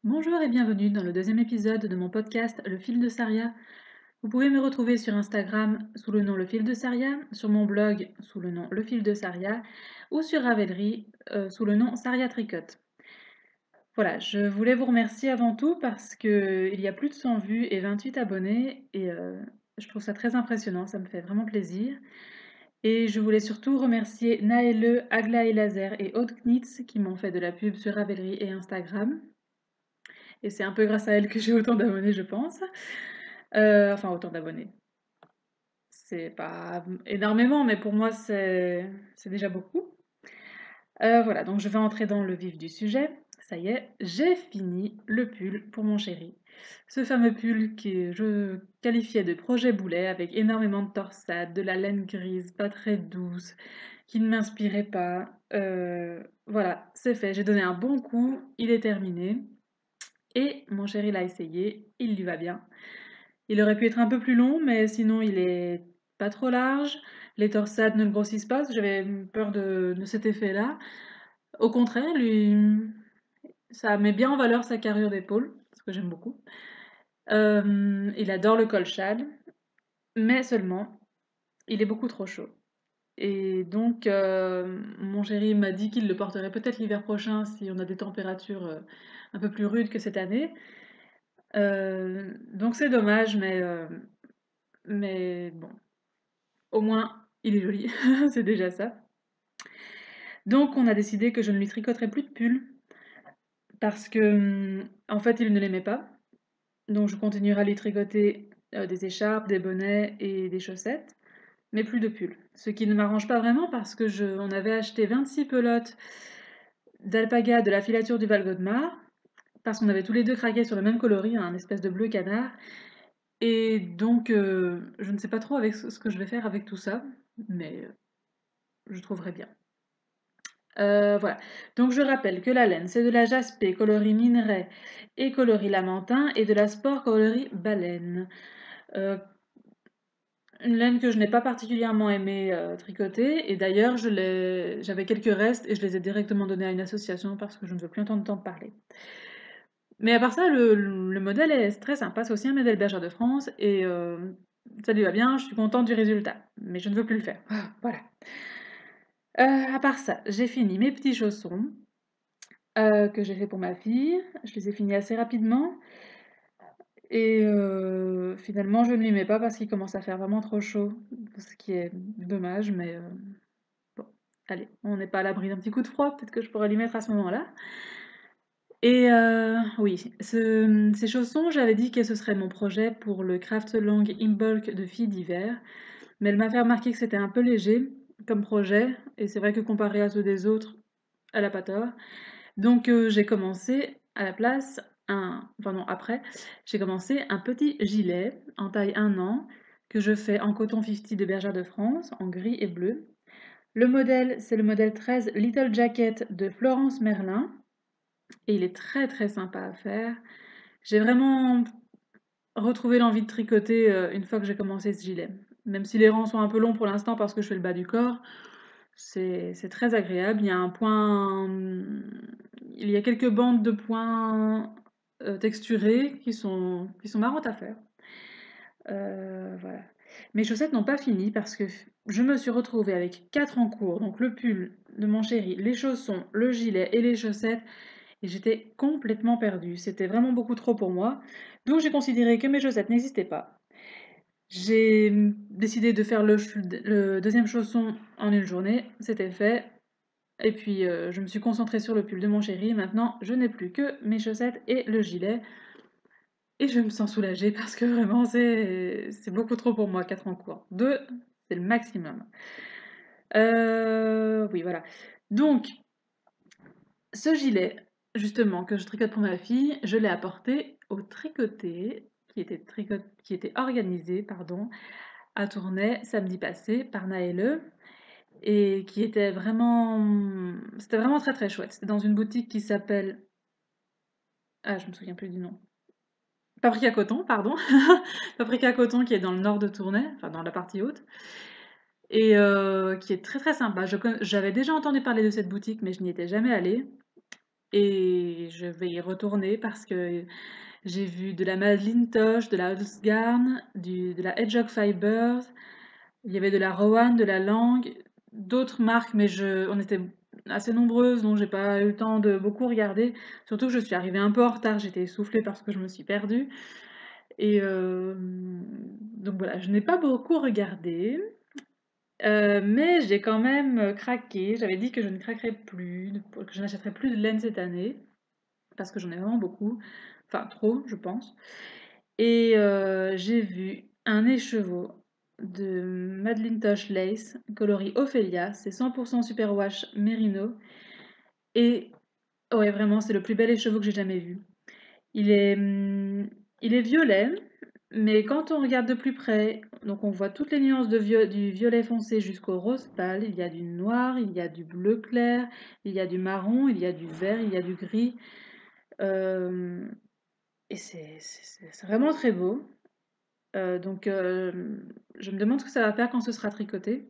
Bonjour et bienvenue dans le deuxième épisode de mon podcast Le fil de Saria. Vous pouvez me retrouver sur Instagram sous le nom Le fil de Saria, sur mon blog sous le nom Le fil de Saria ou sur Ravelry sous le nom Saria Tricote. Voilà, je voulais vous remercier avant tout parce qu'il y a plus de 100 vues et 28 abonnés et je trouve ça très impressionnant, ça me fait vraiment plaisir. Et je voulais surtout remercier Naëlle, Aglaé Laser et Aude Knitz qui m'ont fait de la pub sur Ravelry et Instagram. Et c'est un peu grâce à elle que j'ai autant d'abonnés, je pense. Enfin, autant d'abonnés. C'est pas énormément, mais pour moi, c'est déjà beaucoup. Voilà, donc je vais entrer dans le vif du sujet. Ça y est, j'ai fini le pull pour mon chéri. Ce fameux pull que je qualifiais de projet boulet, avec énormément de torsade, de la laine grise, pas très douce, qui ne m'inspirait pas. Voilà, c'est fait, j'ai donné un bon coup, il est terminé. Et mon chéri l'a essayé, il lui va bien. Il aurait pu être un peu plus long, mais sinon il est pas trop large. Les torsades ne le grossissent pas, parce que j'avais peur de cet effet-là. Au contraire, lui, ça met bien en valeur sa carrure d'épaule, ce que j'aime beaucoup. Il adore le col shad, mais seulement, il est beaucoup trop chaud. Et donc, mon chéri m'a dit qu'il le porterait peut-être l'hiver prochain si on a des températures un peu plus rudes que cette année. Donc c'est dommage, mais bon, au moins il est joli, c'est déjà ça. Donc on a décidé que je ne lui tricoterais plus de pull parce que, en fait, il ne l'aimait pas. Donc je continuerai à lui tricoter des écharpes, des bonnets et des chaussettes, mais plus de pull. Ce qui ne m'arrange pas vraiment parce que on avait acheté 26 pelotes d'alpaga de la filature du Val-Godemar parce qu'on avait tous les deux craqué sur le même coloris, un espèce de bleu canard. Et donc, je ne sais pas trop avec ce que je vais faire avec tout ça, mais je trouverai bien. Voilà. Donc je rappelle que la laine, c'est de la jaspée coloris minerai et coloris lamentin et de la sport coloris baleine. Heu, une laine que je n'ai pas particulièrement aimé, tricoter et d'ailleurs j'avais quelques restes et je les ai directement donnés à une association parce que je ne veux plus entendre parler. Mais à part ça, le modèle est très sympa, c'est aussi un modèle Bergère de France et ça lui va bien, je suis contente du résultat, mais je ne veux plus le faire. Voilà. À part ça, j'ai fini mes petits chaussons, que j'ai fait pour ma fille. Je les ai finis assez rapidement et finalement je ne lui mets pas parce qu'il commence à faire vraiment trop chaud, ce qui est dommage, mais bon, allez, on n'est pas à l'abri d'un petit coup de froid, peut-être que je pourrais lui mettre à ce moment-là. Et oui, ces chaussons, j'avais dit que ce serait mon projet pour le Craft Long in Bulk de filles d'hiver, mais elle m'a fait remarquer que c'était un peu léger comme projet, et c'est vrai que comparé à ceux des autres, elle a pas tort. Donc j'ai commencé à la place enfin non, après, j'ai commencé un petit gilet en taille 1 an que je fais en coton 50 de Bergère de France, en gris et bleu. Le modèle, c'est le modèle 13 Little Jacket de Florence Merlin et il est très très sympa à faire. J'ai vraiment retrouvé l'envie de tricoter une fois que j'ai commencé ce gilet. Même si les rangs sont un peu longs pour l'instant parce que je fais le bas du corps, c'est très agréable. Il y a un point, il y a quelques bandes de points texturées qui sont marrantes à faire. Voilà. Mes chaussettes n'ont pas fini parce que je me suis retrouvée avec 4 en cours, donc le pull de mon chéri, les chaussons, le gilet et les chaussettes, et j'étais complètement perdue. C'était vraiment beaucoup trop pour moi. Donc j'ai considéré que mes chaussettes n'existaient pas. J'ai décidé de faire le deuxième chausson en une journée, c'était fait. Et puis je me suis concentrée sur le pull de mon chéri. Maintenant, je n'ai plus que mes chaussettes et le gilet. Et je me sens soulagée parce que vraiment, c'est beaucoup trop pour moi, 4 en cours. 2, c'est le maximum. Oui, voilà. Donc, ce gilet, justement, que je tricote pour ma fille, je l'ai apporté au tricoté, qui était organisé, pardon, à Tournai samedi passé par Naëlle, et qui était c'était vraiment très très chouette. C'était dans une boutique qui s'appelle, ah, je me souviens plus du nom. Paprika Coton, pardon. Paprika Coton qui est dans le nord de Tournai, enfin dans la partie haute, et qui est très très sympa. J'avais déjà entendu parler de cette boutique, mais je n'y étais jamais allée. et je vais y retourner parce que j'ai vu de la Madeleine Tosh, de la Holzgarn, de la Hedgehog Fibers, il y avait de la Rowan, de la Lang, d'autres marques, mais on était assez nombreuses, donc j'ai pas eu le temps de beaucoup regarder. Surtout que je suis arrivée un peu en retard, j'étais essoufflée parce que je me suis perdue. Et donc voilà, je n'ai pas beaucoup regardé, mais j'ai quand même craqué. J'avais dit que je ne craquerais plus, que je n'achèterais plus de laine cette année, parce que j'en ai vraiment beaucoup, enfin trop, je pense. Et j'ai vu un écheveau de Madeline Tosh Lace, coloris Ophelia, c'est 100% superwash mérino, et ouais, vraiment, c'est le plus bel écheveau que j'ai jamais vu. Il est, il est violet, mais quand on regarde de plus près, donc on voit toutes les nuances du violet foncé jusqu'au rose pâle. Il y a du noir, il y a du bleu clair, il y a du marron, il y a du vert, il y a du gris. Euh, et c'est vraiment très beau. Donc je me demande ce que ça va faire quand ce sera tricoté.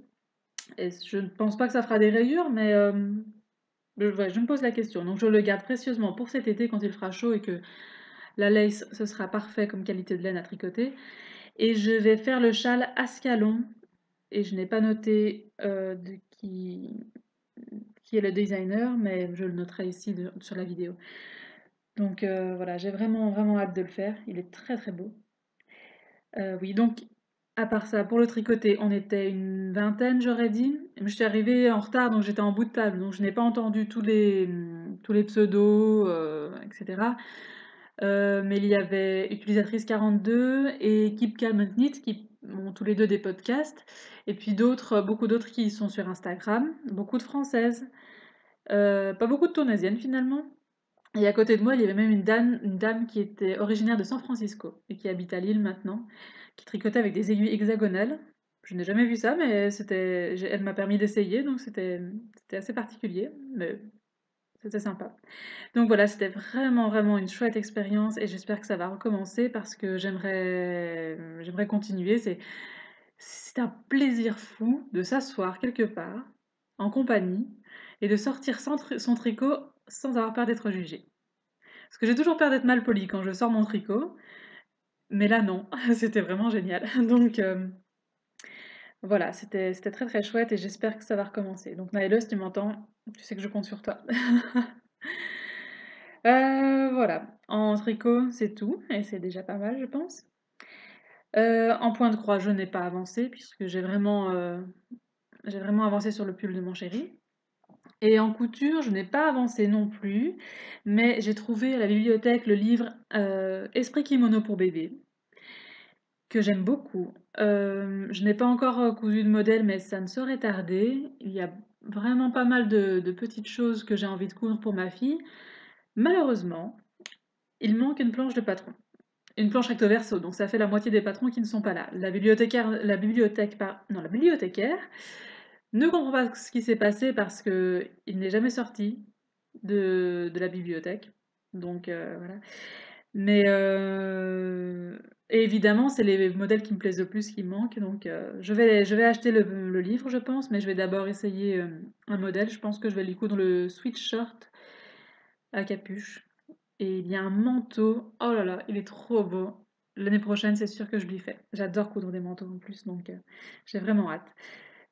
Et je ne pense pas que ça fera des rayures, mais ouais, je me pose la question. Donc je le garde précieusement pour cet été quand il fera chaud et que la lace, ce sera parfait comme qualité de laine à tricoter. Et je vais faire le châle Ascalon. Et je n'ai pas noté qui est le designer, mais je le noterai ici sur la vidéo. Donc voilà, j'ai vraiment, vraiment hâte de le faire. Il est très, très beau. Oui, donc à part ça, pour le tricoter, on était une vingtaine, j'aurais dit. Je suis arrivée en retard, donc j'étais en bout de table, donc je n'ai pas entendu tous les pseudos, etc. Mais il y avait Utilisatrice 42 et Keep Calm and Knit qui ont tous les deux des podcasts. Et puis beaucoup d'autres qui sont sur Instagram, beaucoup de françaises, pas beaucoup de tournasiennes finalement. Et à côté de moi, il y avait même une dame qui était originaire de San Francisco et qui habite à Lille maintenant, qui tricotait avec des aiguilles hexagonales. Je n'ai jamais vu ça, mais elle m'a permis d'essayer, donc c'était assez particulier, mais c'était sympa. Donc voilà, c'était vraiment, vraiment une chouette expérience et j'espère que ça va recommencer parce que j'aimerais continuer. C'est un plaisir fou de s'asseoir quelque part, en compagnie, et de sortir son tricot sans avoir peur d'être jugé. Parce que j'ai toujours peur d'être mal polie quand je sors mon tricot, mais là non, c'était vraiment génial. Donc voilà, c'était très très chouette et j'espère que ça va recommencer. Donc Naëlle, si tu m'entends, tu sais que je compte sur toi. Voilà, en tricot, c'est tout et c'est déjà pas mal, je pense. En point de croix, je n'ai pas avancé puisque j'ai vraiment avancé sur le pull de mon chéri. Et en couture, je n'ai pas avancé non plus, mais j'ai trouvé à la bibliothèque le livre Esprit kimono pour bébé, que j'aime beaucoup. Je n'ai pas encore cousu de modèle, mais ça ne saurait tarder. Il y a vraiment pas mal de petites choses que j'ai envie de coudre pour ma fille. Malheureusement, il manque une planche de patron. Une planche recto verso, donc ça fait la moitié des patrons qui ne sont pas là. La bibliothécaire ne comprend pas ce qui s'est passé parce que il n'est jamais sorti de la bibliothèque. Donc voilà. Mais et évidemment, c'est les modèles qui me plaisent le plus qui manquent. Donc je vais acheter le livre, je pense, mais je vais d'abord essayer un modèle. Je pense que je vais lui coudre le sweatshirt à capuche. Et il y a un manteau. Oh là là, il est trop beau. L'année prochaine, c'est sûr que je lui fais. J'adore coudre des manteaux en plus, donc j'ai vraiment hâte.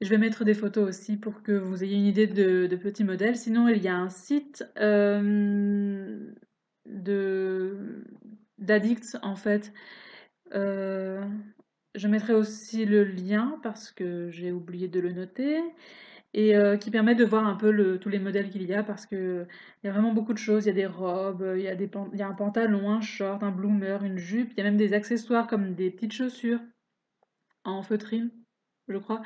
Je vais mettre des photos aussi pour que vous ayez une idée de petits modèles. Sinon, il y a un site de d'addicts en fait. Euh, je mettrai aussi le lien parce que j'ai oublié de le noter et qui permet de voir un peu tous les modèles qu'il y a parce que il y a vraiment beaucoup de choses. Il y a des robes, il y a un pantalon, un short, un bloomer, une jupe. Il y a même des accessoires comme des petites chaussures en feutrine, je crois,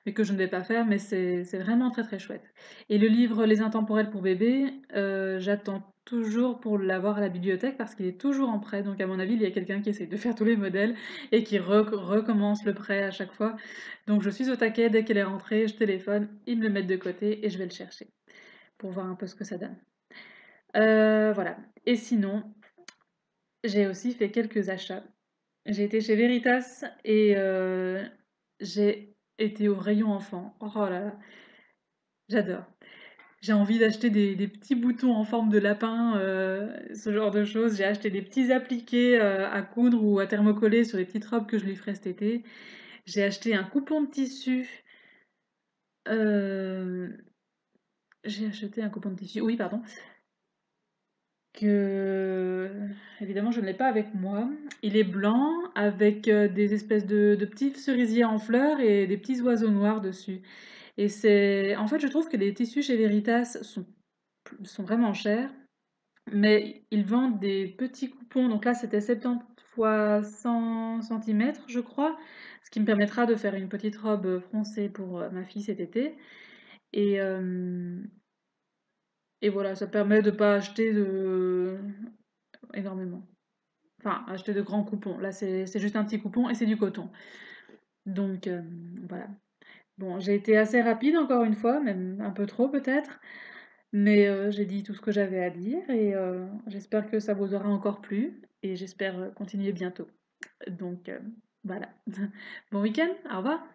mais que je ne vais pas faire, mais c'est vraiment très très chouette. Et le livre Les Intemporels pour bébé, j'attends toujours pour l'avoir à la bibliothèque parce qu'il est toujours en prêt, donc à mon avis, il y a quelqu'un qui essaye de faire tous les modèles et qui recommence le prêt à chaque fois. Donc je suis au taquet, dès qu'elle est rentrée, je téléphone, ils me le mettent de côté et je vais le chercher pour voir un peu ce que ça donne. Voilà. Et sinon, j'ai aussi fait quelques achats. J'ai été chez Veritas et j'ai été au rayon enfant. Oh là là, j'adore. J'ai envie d'acheter des petits boutons en forme de lapin, ce genre de choses. J'ai acheté des petits appliqués, à coudre ou à thermocoller sur les petites robes que je lui ferai cet été. J'ai acheté un coupon de tissu, hem, j'ai acheté un coupon de tissu, oui pardon, que évidemment je ne l'ai pas avec moi. Il est blanc avec, des espèces de petits cerisiers en fleurs et des petits oiseaux noirs dessus et c'est en fait je trouve que les tissus chez Veritas sont vraiment chers. Mais ils vendent des petits coupons, donc là c'était 70 fois 100 centimètres, je crois, ce qui me permettra de faire une petite robe froncée pour ma fille cet été. Et, et voilà, ça permet de pas acheter énormément. Enfin, acheter de grands coupons. Là c'est juste un petit coupon et c'est du coton. Donc voilà. Bon, j'ai été assez rapide encore une fois, même un peu trop peut-être, mais j'ai dit tout ce que j'avais à dire et j'espère que ça vous aura encore plu et j'espère continuer bientôt. Donc voilà. Bon week-end, au revoir.